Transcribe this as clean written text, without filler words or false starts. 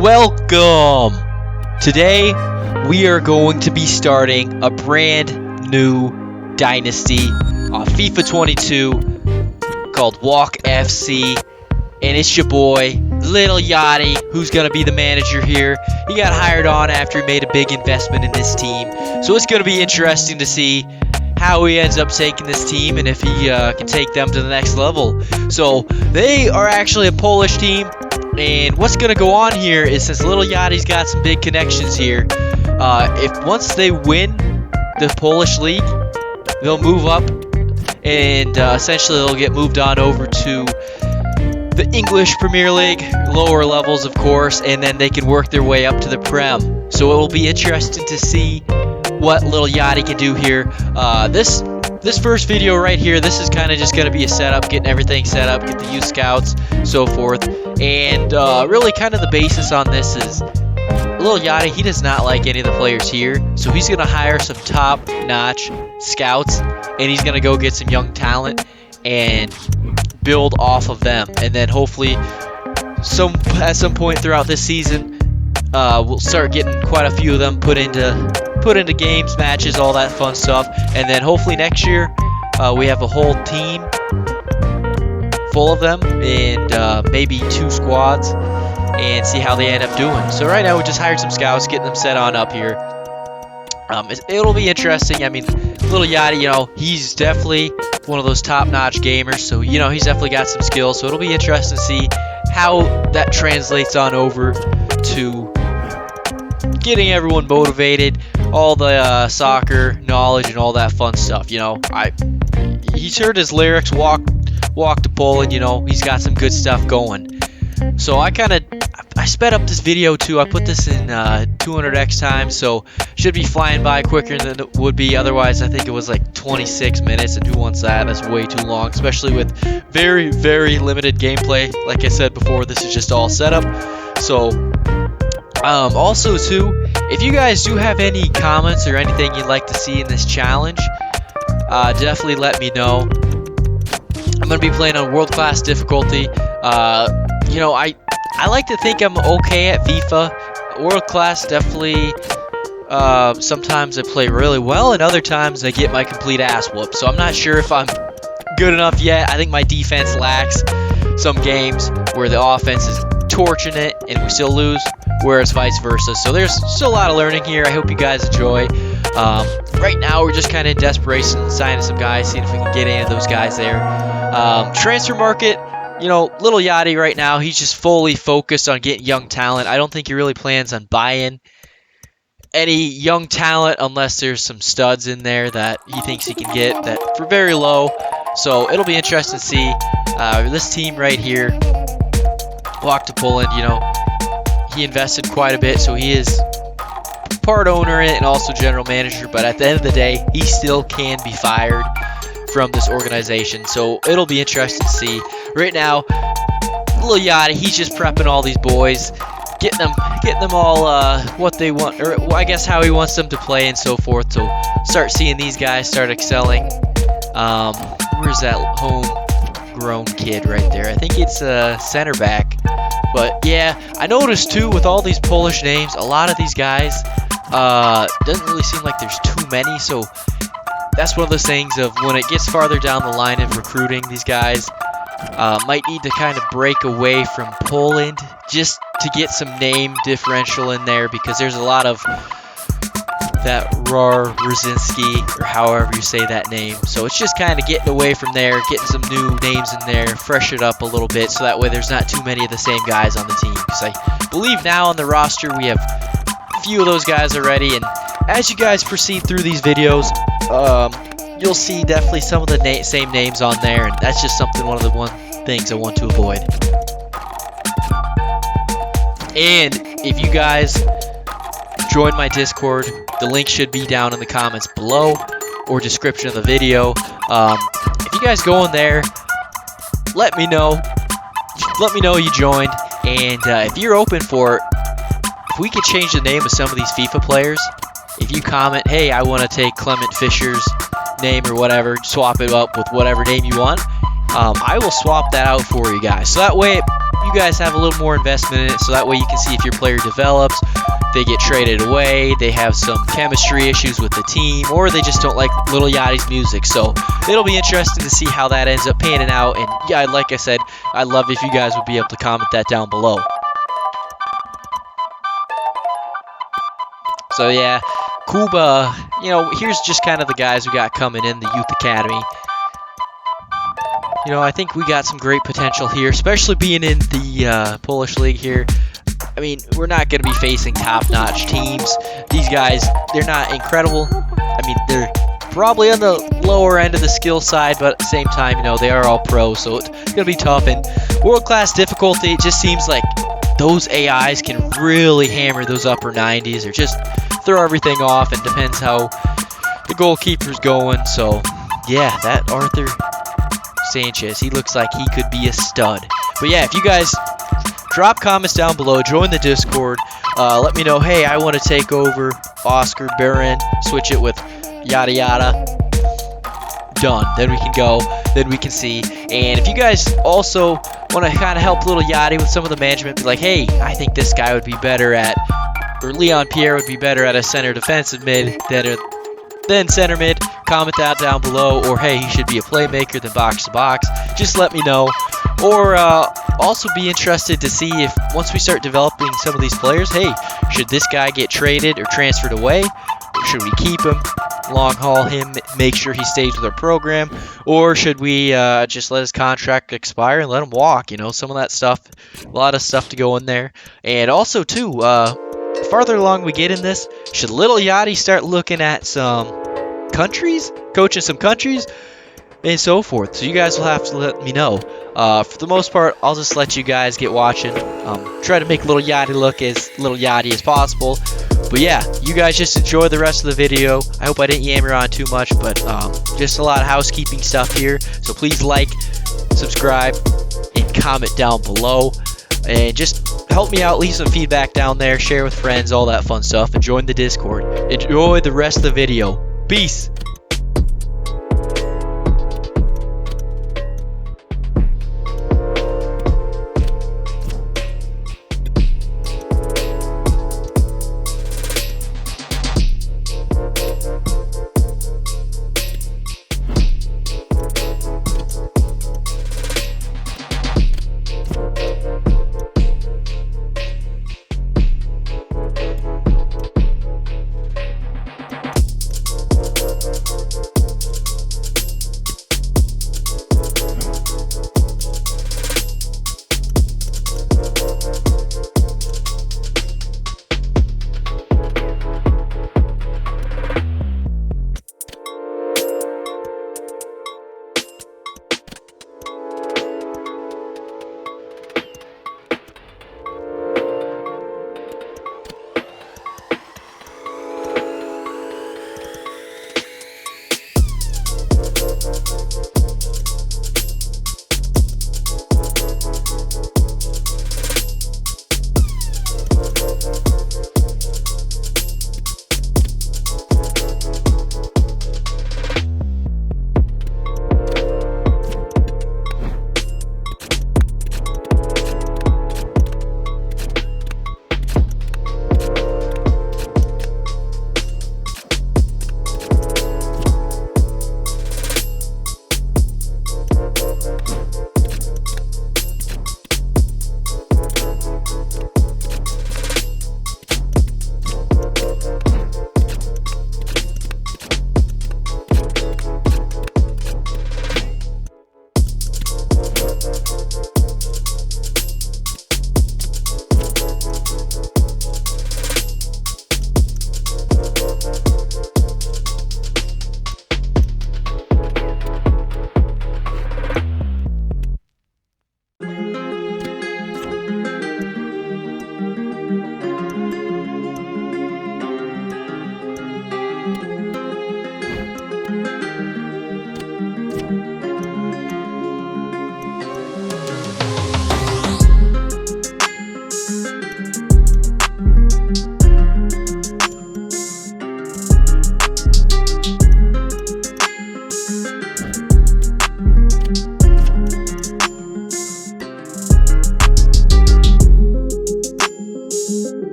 Welcome! Today we are going to be starting a brand new dynasty on FIFA 22 called WOK FC, and it's your boy LiL Yachty who's going to be the manager here. He got hired on after he made a big investment in this team, so it's going to be interesting to see how he ends up taking this team and if he can take them to the next level. So they are actually a Polish team, and what's going to go on here is, since LiL Yachty's got some big connections here, if once they win the Polish league, they'll move up, and essentially they'll get moved on over to the English Premier League, lower levels of course, and then they can work their way up to the Prem. So it will be interesting to see what LiL Yachty can do here. This first video right here, this is kind of just going to be a setup, getting everything set up, get the youth scouts, so forth. And really kind of the basis on this is LiL Yachty, he does not like any of the players here, so he's going to hire some top-notch scouts, and he's going to go get some young talent and build off of them. And then hopefully at some point throughout this season, we'll start getting quite a few of them put into games, matches, all that fun stuff. And then hopefully next year we have a whole team full of them, and maybe 2 squads, and see how they end up doing. So right now we just hired some scouts, getting them set on up here. It'll be interesting. I mean, LiL Yachty, he's definitely one of those top-notch gamers, so he's definitely got some skills. So it'll be interesting to see how that translates on over to getting everyone motivated, all the soccer knowledge and all that fun stuff. He's heard his lyrics, walk to Poland. He's got some good stuff going. So I sped up this video too. I put this in 200x times, so should be flying by quicker than it would be otherwise. I think it was like 26 minutes, and who wants that? That's way too long, especially with very, very limited gameplay. Like I said before, this is just all setup. So also too, if you guys do have any comments or anything you'd like to see in this challenge, definitely let me know. I'm going to be playing on world-class difficulty. I like to think I'm okay at FIFA. World-class, definitely, sometimes I play really well, and other times I get my complete ass whooped. So I'm not sure if I'm good enough yet. I think my defense lacks some games where the offense is torching it and we still lose, whereas vice versa. So there's still a lot of learning here. I hope you guys enjoy. Right now we're just kind of in desperation, signing some guys, seeing if we can get any of those guys there. Transfer market, LiL Yachty right now, he's just fully focused on getting young talent. I don't think he really plans on buying any young talent unless there's some studs in there that he thinks he can get that for very low. So it'll be interesting to see this team right here. WOK to Poland, he invested quite a bit, so he is part owner in it and also general manager, but at the end of the day, he still can be fired from this organization. So it'll be interesting to see. Right now, LiL Yachty, he's just prepping all these boys, getting them all what they want, or I guess how he wants them to play and so forth. So start seeing these guys start excelling. Where's that homegrown kid right there? I think it's a center back. But yeah, I noticed too with all these Polish names, a lot of these guys doesn't really seem like there's too many. So that's one of those things of when it gets farther down the line of recruiting, these guys might need to kind of break away from Poland just to get some name differential in there, because there's a lot of that Rzinski, or however you say that name. So it's just kind of getting away from there, getting some new names in there, fresh it up a little bit, so that way there's not too many of the same guys on the team. Because I believe now on the roster we have a few of those guys already, and as you guys proceed through these videos, you'll see definitely some of the same names on there, and that's just one of the things I want to avoid. And if you guys join my Discord, the link should be down in the comments below or description of the video. If you guys go in there, let me know you joined, and if you're open for it, if we could change the name of some of these FIFA players, if you comment, hey, I want to take Clement Fisher's name or whatever, swap it up with whatever name you want, I will swap that out for you guys. So that way you guys have a little more investment in it, so that way you can see if your player develops, they get traded away, they have some chemistry issues with the team, or they just don't like LiL Yachty's music. So it'll be interesting to see how that ends up panning out. And yeah, like I said, I'd love if you guys would be able to comment that down below. So yeah, Kuba, you know, here's just kind of the guys we got coming in the Youth Academy. You know, I think we got some great potential here, especially being in the Polish League here. I mean, we're not going to be facing top-notch teams. These guys, they're not incredible. I mean, they're probably on the lower end of the skill side, but at the same time, you know, they are all pros, so it's going to be tough. And world-class difficulty, it just seems like those AIs can really hammer those upper 90s or just throw everything off. It depends how the goalkeeper's going. So, yeah, that Arthur Sanchez, he looks like he could be a stud. But yeah, if you guys drop comments down below, join the Discord, let me know, hey, I want to take over Oscar Baron, switch it with yada yada. Done. Then we can go, then we can see. And if you guys also want to kind of help LiL Yachty with some of the management, be like, hey, I think this guy would be better at, or Leon Pierre would be better at a center defensive mid than center mid, comment that down below. Or hey, he should be a playmaker than box to box. Just let me know. Or also be interested to see if once we start developing some of these players, hey, should this guy get traded or transferred away? Or should we keep him, long haul him, make sure he stays with our program? Or should we just let his contract expire and let him walk? You know, some of that stuff, a lot of stuff to go in there. And also too, farther along we get in this, should LiL Yachty start looking at some countries, coaching some countries, and so forth? So you guys will have to let me know. For the most part, I'll just let you guys get watching. Try to make LiL Yachty look as LiL Yachty as possible. But yeah, you guys just enjoy the rest of the video. I hope I didn't yammer on too much, but just a lot of housekeeping stuff here. So please like, subscribe, and comment down below. And just help me out, leave some feedback down there, share with friends, all that fun stuff, and join the Discord. Enjoy the rest of the video. Peace!